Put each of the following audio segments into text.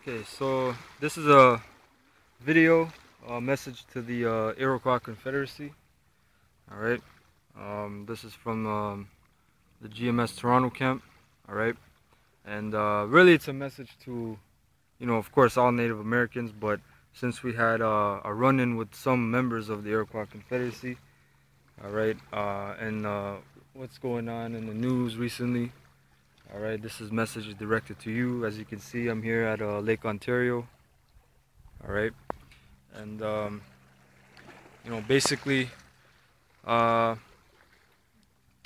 Okay, so this is a video message to the Iroquois Confederacy. All right, this is from the GMS Toronto camp. All right, and really it's a message to, of course, all Native Americans. But since we had a run-in with some members of the Iroquois Confederacy, all right, and what's going on in the news recently. All right, this is message directed to you. As you can see, I'm here at Lake Ontario. All right, and basically, to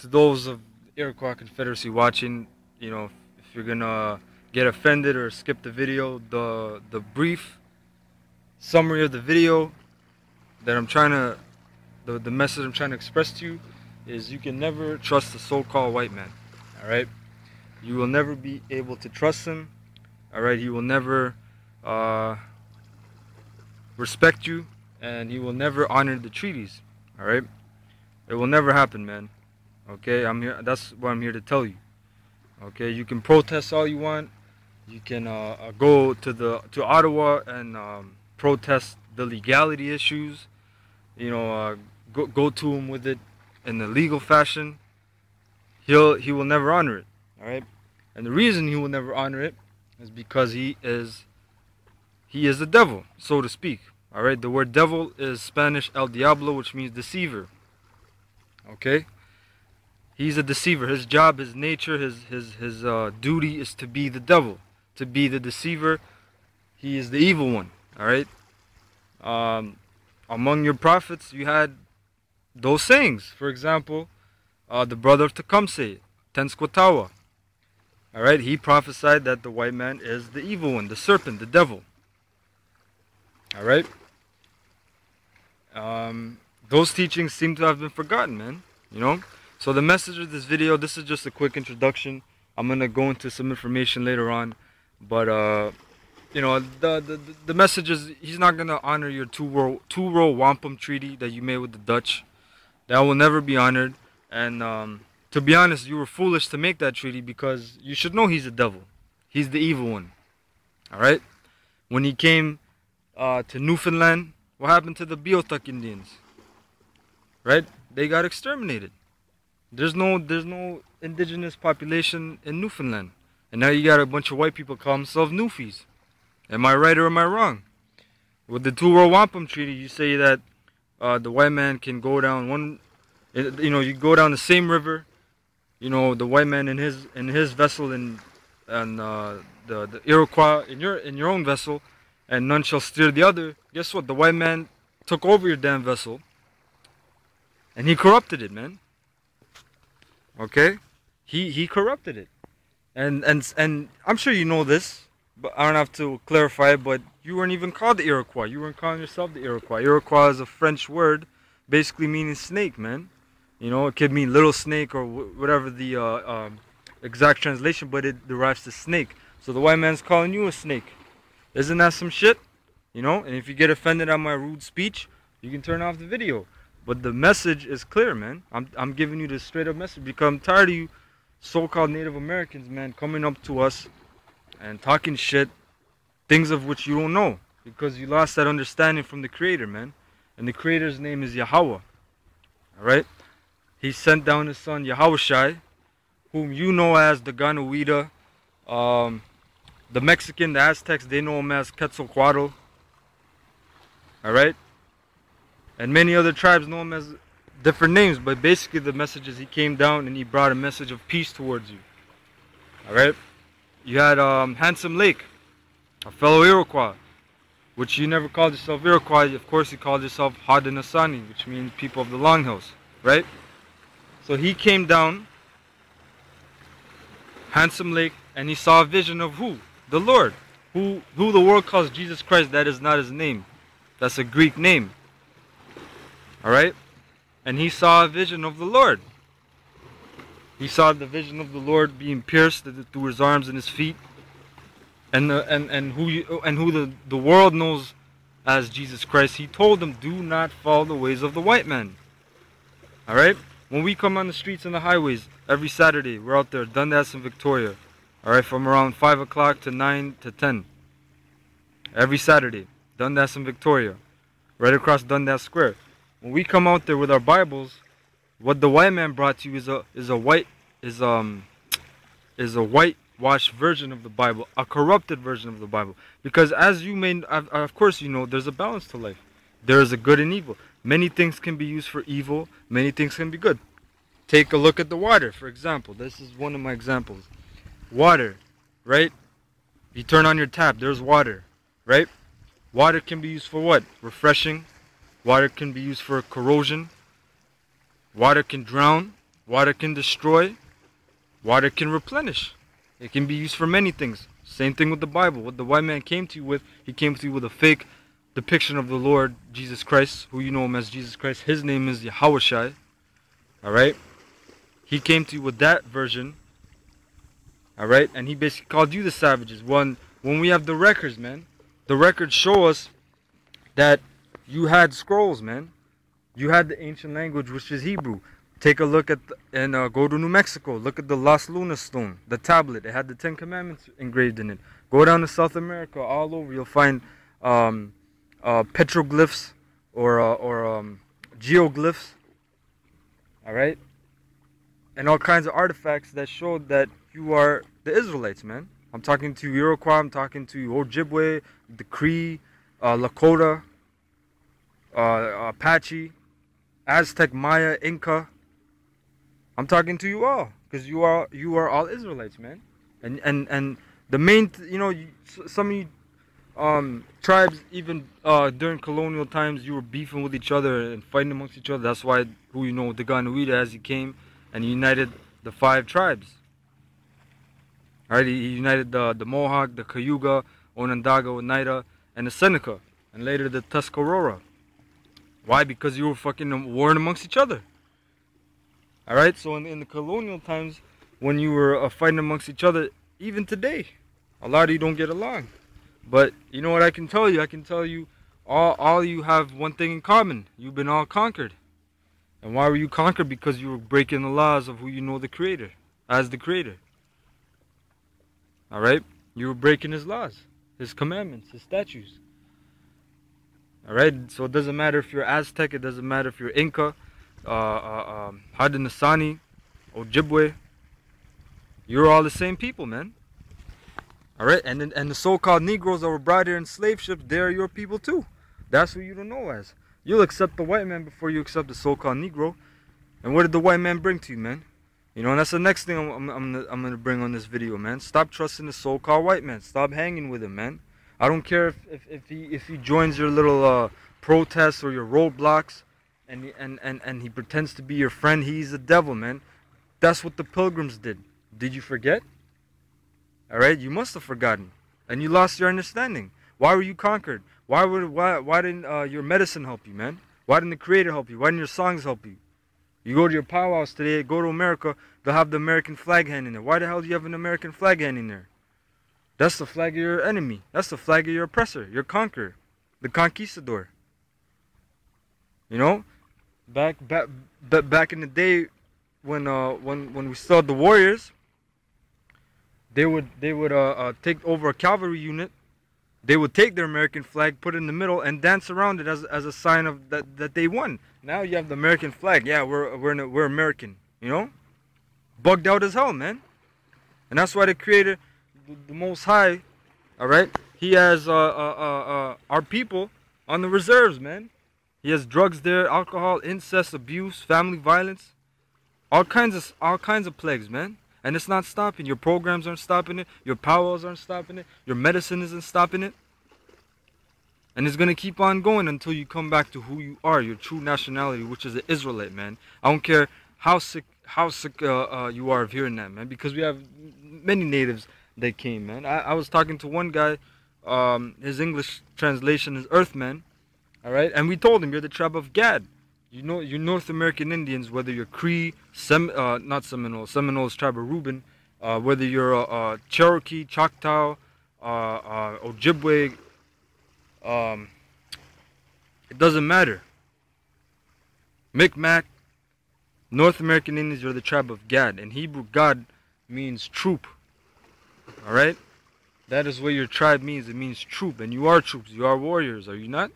those of Iroquois Confederacy watching, if you're gonna get offended or skip the video, the brief summary of the video that the message I'm trying to express to you is: you can never trust the so-called white man. All right. You will never be able to trust him. All right, he will never respect you, and he will never honor the treaties. All right, it will never happen, man. Okay, I'm here. That's what I'm here to tell you. Okay, you can protest all you want. You can go to Ottawa and protest the legality issues. Go to him with it in the legal fashion. He will never honor it. All right, and the reason he will never honor it is because he is the devil, so to speak. All right, the word devil is Spanish el diablo, which means deceiver. Okay, he's a deceiver. His job, his nature, his duty is to be the devil, to be the deceiver. He is the evil one. All right. Among your prophets, you had those sayings. For example, the brother of Tecumseh, Tenskwatawa. All right, he prophesied that the white man is the evil one, the serpent, the devil. All right. Those teachings seem to have been forgotten, man. So the message of this video, this is just a quick introduction. I'm gonna go into some information later on, but the message is he's not gonna honor your two-row wampum treaty that you made with the Dutch. That will never be honored, and to be honest, you were foolish to make that treaty because you should know he's the devil. He's the evil one. All right? When he came to Newfoundland, what happened to the Beothuk Indians? Right? They got exterminated. There's no indigenous population in Newfoundland. And now you got a bunch of white people call themselves Newfies. Am I right or am I wrong? With the two-row wampum treaty, you say that the white man can go down you go down the same river. The white man in his vessel and the Iroquois in your own vessel, and none shall steer the other. Guess what? The white man took over your damn vessel, and he corrupted it, man. Okay, he corrupted it, and I'm sure you know this, but I don't have to clarify it. But you weren't even called the Iroquois. You weren't calling yourself the Iroquois. Iroquois is a French word, basically meaning snake, man. It could mean little snake or whatever the exact translation, but it derives to snake. So the white man's calling you a snake. Isn't that some shit? And if you get offended at my rude speech, you can turn off the video. But the message is clear, man. I'm giving you the straight up message because I'm tired of you so-called Native Americans, man, coming up to us and talking shit, things of which you don't know because you lost that understanding from the Creator, man. And the Creator's name is Yahweh. All right? He sent down his son Yahushai, whom you know as the Ganuida. The Mexican, the Aztecs, they know him as Quetzalcoatl. All right? And many other tribes know him as different names. But basically the message is he came down and he brought a message of peace towards you. All right? You had Handsome Lake, a fellow Iroquois, which you never called yourself Iroquois. Of course you called yourself Haudenosaunee, which means people of the Longhills. Right? So he came down, Handsome Lake, and he saw a vision of who? The Lord. Who the world calls Jesus Christ. That is not his name. That's a Greek name. Alright? And he saw a vision of the Lord. He saw the vision of the Lord being pierced through his arms and his feet. And who the world knows as Jesus Christ. He told them, do not follow the ways of the white man. Alright? When we come on the streets and the highways every Saturday, we're out there, Dundas and Victoria. Alright, from around 5 o'clock to 9 to 10. every Saturday. Dundas and Victoria, right across Dundas Square. When we come out there with our Bibles, what the white man brought to you is a whitewashed version of the Bible, a corrupted version of the Bible. Because as you may, of course, you know, there's a balance to life. There is a good and evil. Many things can be used for evil. Many things can be good. Take a look at the water, for example. This is one of my examples. Water, right? You turn on your tap, there's water, right? Water can be used for what? Refreshing. Water can be used for corrosion. Water can drown. Water can destroy. Water can replenish. It can be used for many things. Same thing with the Bible. What the white man came to you with, he came to you with a fake depiction of the Lord Jesus Christ, who you know him as Jesus Christ. His name is Yahushai. Alright? He came to you with that version. Alright? And he basically called you the savages. When we have the records, man, the records show us that you had scrolls, man. You had the ancient language, which is Hebrew. Take a look at, go to New Mexico. Look at the Las Lunas stone, the tablet. It had the 10 Commandments engraved in it. Go down to South America, all over. You'll find petroglyphs or geoglyphs. All right? And all kinds of artifacts that show that you are the Israelites, man. I'm talking to Iroquois. I'm talking to Ojibwe, the Cree, Lakota, Apache, Aztec, Maya, Inca. I'm talking to you all, because you are all Israelites, man. And the main, some of you tribes, even during colonial times, you were beefing with each other and fighting amongst each other. That's why, the Ganuida, as he came and united the 5 tribes. All right, he united the Mohawk, the Cayuga, Onondaga, Oneida, and the Seneca, and later the Tuscarora. Why? Because you were fucking warring amongst each other. Alright, so in the colonial times, when you were fighting amongst each other, even today, a lot of you don't get along. But you know what I can tell you? I can tell you, all you have one thing in common. You've been all conquered. And why were you conquered? Because you were breaking the laws of who you know the Creator, as the Creator. Alright? You were breaking His laws, His commandments, His statutes. Alright, so it doesn't matter if you're Aztec, it doesn't matter if you're Inca, Haudenosaunee, Ojibwe. You're all the same people, man. Alright, and the so-called Negroes that were brought here in slave ships, they're your people too. That's who you don't know as. You'll accept the white man before you accept the so-called Negro. And what did the white man bring to you, man? And that's the next thing I'm gonna bring on this video, man. Stop trusting the so-called white man. Stop hanging with him, man. I don't care if he joins your little protests or your roadblocks, and he pretends to be your friend. He's the devil, man. That's what the pilgrims did. Did you forget? All right, you must have forgotten, and you lost your understanding. Why were you conquered? Why didn't your medicine help you, man? Why didn't the Creator help you? Why didn't your songs help you? You go to your powwows today, go to America, they'll have the American flag hanging there. Why the hell do you have an American flag hanging there? That's the flag of your enemy. That's the flag of your oppressor, your conqueror, the conquistador. Back in the day, when we saw the warriors, they would take over a cavalry unit. They would take their American flag, put it in the middle, and dance around it as a sign of that they won. Now you have the American flag. Yeah, we're American. Bugged out as hell, man. And that's why the Creator, the Most High, all right, He has our people on the reserves, man. He has drugs there, alcohol, incest, abuse, family violence, all kinds of plagues, man. And it's not stopping. Your programs aren't stopping it. Your powwows aren't stopping it. Your medicine isn't stopping it. And it's gonna keep on going until you come back to who you are, your true nationality, which is an Israelite, man. I don't care how sick you are of hearing that, man, because we have many natives that came, man. I was talking to one guy. His English translation is Earthman. All right, and we told him, you're the tribe of Gad. You North American Indians, whether you're Cree, not Seminole, Seminole's tribe of Reuben, whether you're Cherokee, Choctaw, Ojibwe, it doesn't matter. Micmac, North American Indians, you're the tribe of Gad. In Hebrew, God means troop. All right, That is what your tribe means. It means troop, and you are troops. You are warriors, are you not?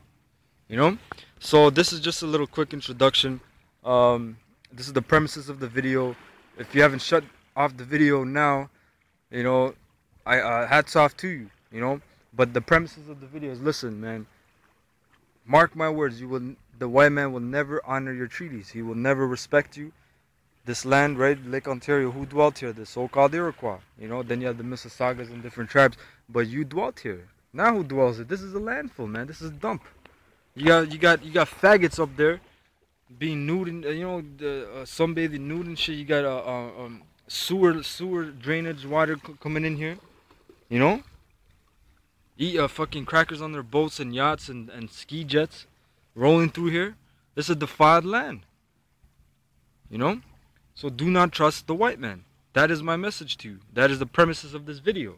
You know? So this is just a little quick introduction. This is the premises of the video. If you haven't shut off the video now, you know, I hats off to you, you know. But the premises of the video is, listen, man. Mark my words, the white man will never honor your treaties. He will never respect you. This land, right, Lake Ontario, who dwelt here? The so-called Iroquois. You know, then you have the Mississaugas and different tribes. But you dwelt here. Now who dwells it? This is a landfill, man. This is a dump. You got faggots up there being nude and you know, the sunbathing nude and shit. You got sewer drainage water coming in here. You know, eat fucking crackers on their boats and yachts and ski jets rolling through here. This is a defiled land. You know, so do not trust the white man. That is my message to you. That is the premises of this video.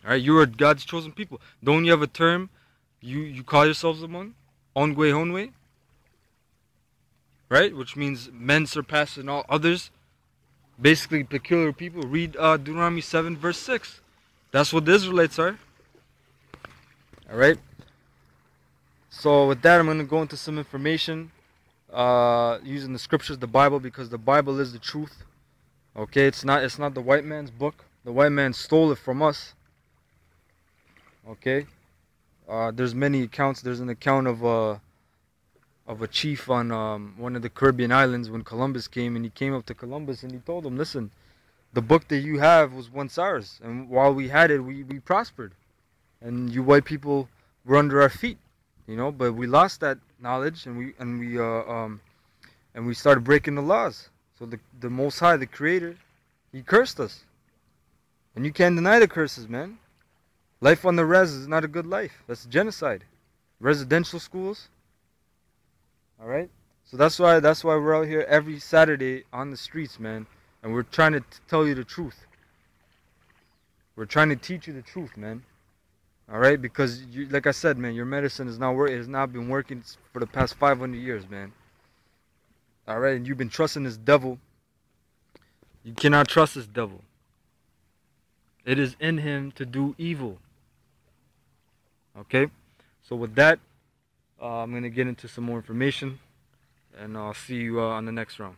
All right, you are God's chosen people. Don't you have a term you call yourselves among? Ongwe Honwe? Right? Which means men surpassing all others. Basically, peculiar people. Read Deuteronomy 7 verse 6. That's what the Israelites are. All right? So with that, I'm going to go into some information using the scriptures, the Bible, because the Bible is the truth. Okay? It's not the white man's book. The white man stole it from us. Okay? There's many accounts. There's an account of a chief on one of the Caribbean islands when Columbus came, and he came up to Columbus and he told him, listen, the book that you have was once ours, and while we had it, we prospered, and you white people were under our feet, you know, but we lost that knowledge, and we started breaking the laws. So the Most High, the Creator, He cursed us, and you can't deny the curses, man. Life on the res is not a good life. That's genocide. Residential schools. All right. So that's why we're out here every Saturday on the streets, man. And we're trying to tell you the truth. We're trying to teach you the truth, man. All right, because like I said, man, your medicine is not working. It has not been working for the past 500 years, man. All right, and you've been trusting this devil. You cannot trust this devil. It is in him to do evil. Okay, so with that, I'm going to get into some more information, and I'll see you on the next round.